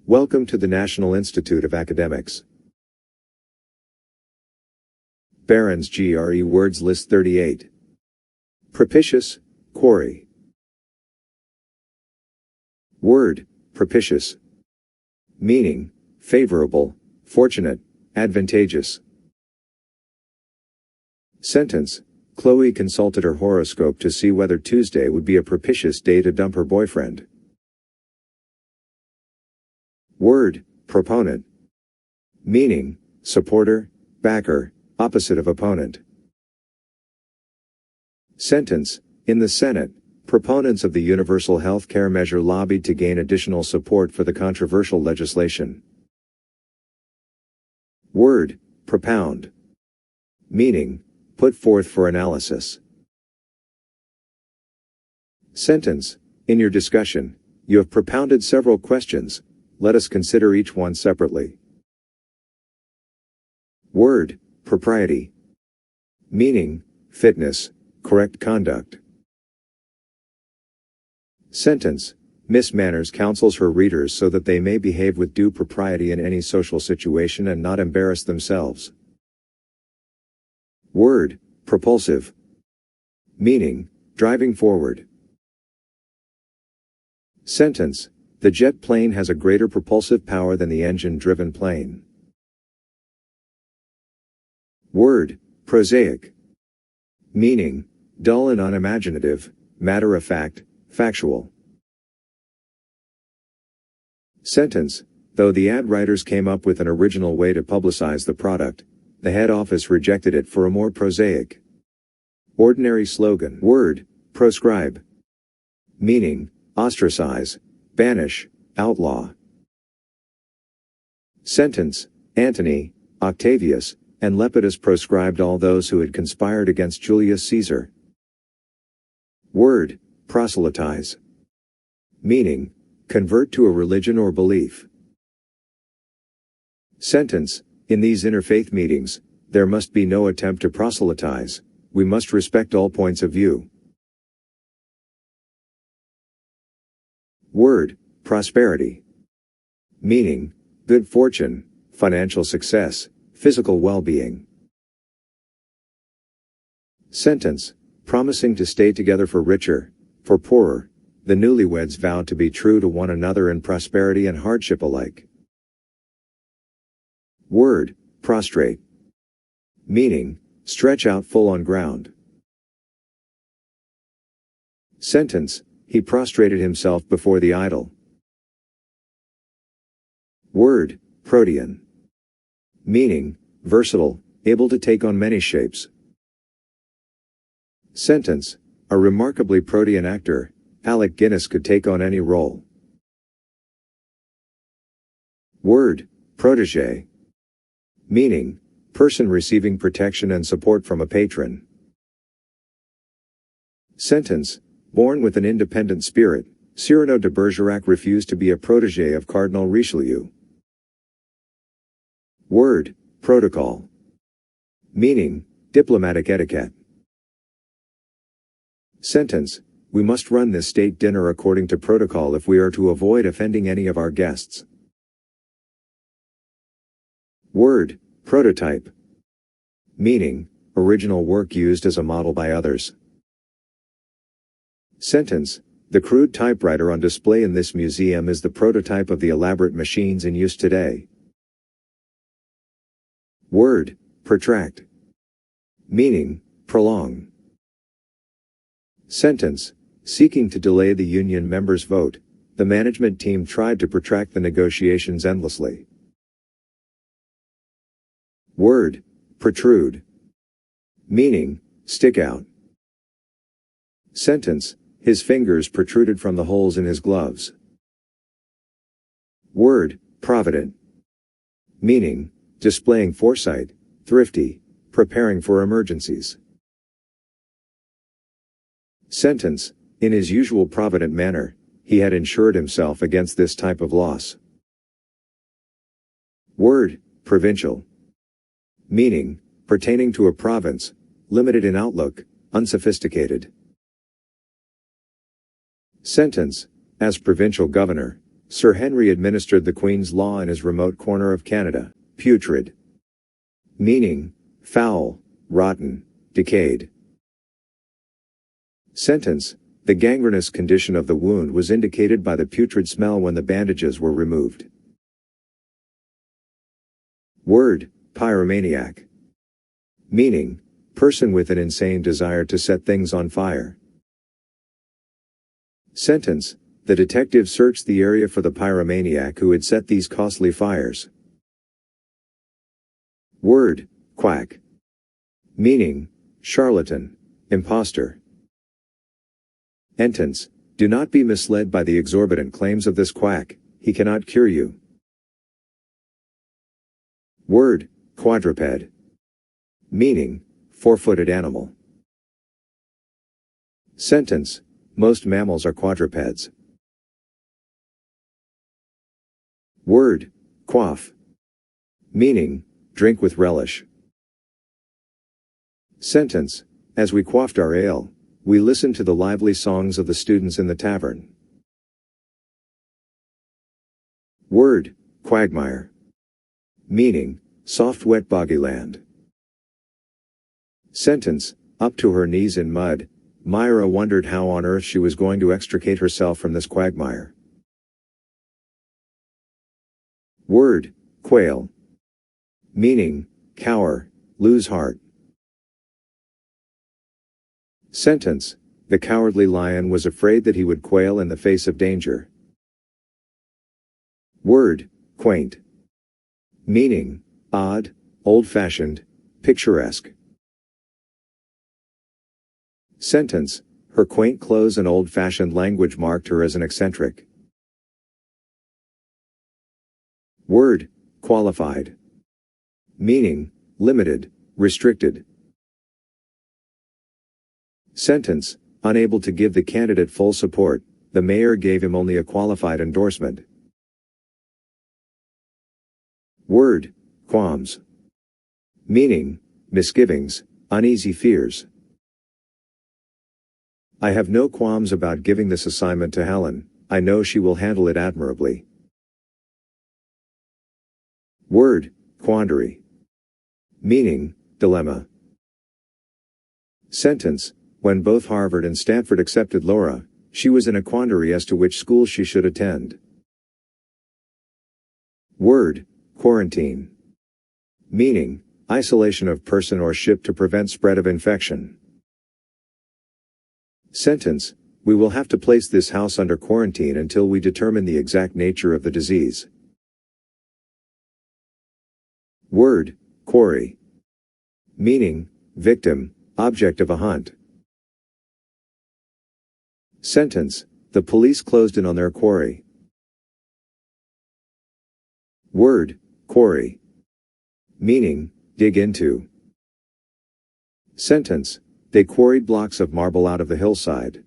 Welcome to the National Institute of Academics. Barron'S Gre Words List 38. Propitious Quary. Word, propitious. Meaning, favorable, fortunate, advantageous. Sentence, Chloe consulted her horoscope to see whether Tuesday would be a propitious day to dump her boyfriend. Word, proponent. Meaning, supporter, backer, opposite of opponent. Sentence, in the Senate, proponents of the universal health care measure lobbied to gain additional support for the controversial legislation. Word, propound. Meaning, put forth for analysis. Sentence, in your discussion, you have propounded several questions. Let us consider each one separately. Word, propriety. Meaning, fitness, correct conduct. Sentence, Miss Manners counsels her readers so that they may behave with due propriety in any social situation and not embarrass themselves. Word, propulsive. Meaning, driving forward. Sentence, the jet plane has a greater propulsive power than the engine-driven plane. Word, prosaic. Meaning, dull and unimaginative, matter-of-fact, factual. Sentence, though the ad writers came up with an original way to publicize the product, the head office rejected it for a more prosaic, ordinary slogan. Word, proscribe. Meaning, ostracize, banish, outlaw. Sentence, Antony, Octavius, and Lepidus proscribed all those who had conspired against Julius Caesar. Word, proselytize. Meaning, convert to a religion or belief. Sentence, in these interfaith meetings, there must be no attempt to proselytize. We must respect all points of view. Word, prosperity. Meaning, good fortune, financial success, physical well-being. Sentence, promising to stay together for richer, for poorer, the newlyweds vowed to be true to one another in prosperity and hardship alike. Word, prostrate. Meaning, stretch out full on ground. Sentence, he prostrated himself before the idol. Word, protean. Meaning, versatile, able to take on many shapes. Sentence, a remarkably protean actor, Alec Guinness could take on any role. Word, protégé. Meaning, person receiving protection and support from a patron. Sentence, born with an independent spirit, Cyrano de Bergerac refused to be a protégé of Cardinal Richelieu. Word, protocol. Meaning, diplomatic etiquette. Sentence, we must run this state dinner according to protocol if we are to avoid offending any of our guests. Word, prototype. Meaning, original work used as a model by others. Sentence, the crude typewriter on display in this museum is the prototype of the elaborate machines in use today. Word, protract. Meaning, prolong. Sentence, seeking to delay the union members' vote, the management team tried to protract the negotiations endlessly. Word, protrude. Meaning, stick out. Sentence, his fingers protruded from the holes in his gloves. Word, provident. Meaning, displaying foresight, thrifty, preparing for emergencies. Sentence, in his usual provident manner, he had insured himself against this type of loss. Word, provincial. Meaning, pertaining to a province, limited in outlook, unsophisticated. Sentence, as provincial governor, Sir Henry administered the Queen's law in his remote corner of Canada. Putrid. Meaning, foul, rotten, decayed. Sentence. The gangrenous condition of the wound was indicated by the putrid smell when the bandages were removed. Word, pyromaniac. Meaning, person with an insane desire to set things on fire. Sentence. The detective searched the area for the pyromaniac who had set these costly fires. Word, quack. Meaning, charlatan, impostor. Sentence. Do not be misled by the exorbitant claims of this quack, he cannot cure you. Word, quadruped. Meaning, four-footed animal. Sentence. Most mammals are quadrupeds. Word, quaff. Meaning, drink with relish. Sentence. As we quaffed our ale, we listened to the lively songs of the students in the tavern. Word, quagmire. Meaning, soft wet boggy land. Sentence. Up to her knees in mud, Myra wondered how on earth she was going to extricate herself from this quagmire. Word, quail. Meaning, cower, lose heart. Sentence. The cowardly lion was afraid that he would quail in the face of danger. Word, quaint. Meaning, odd, old-fashioned, picturesque. Sentence. Her quaint clothes and old-fashioned language marked her as an eccentric. Word, qualified. Meaning, limited, restricted. Sentence. Unable to give the candidate full support, the mayor gave him only a qualified endorsement. Word, qualms. Meaning, misgivings, uneasy fears. I have no qualms about giving this assignment to Helen, I know she will handle it admirably. Word, quandary. Meaning, dilemma. Sentence. When both Harvard and Stanford accepted Laura, she was in a quandary as to which school she should attend. Word, quarantine. Meaning, isolation of person or ship to prevent spread of infection. Sentence. We will have to place this house under quarantine until we determine the exact nature of the disease. Word, quarry. Meaning, victim, object of a hunt. Sentence. The police closed in on their quarry. Word, quarry. Meaning, dig into. Sentence. They quarried blocks of marble out of the hillside.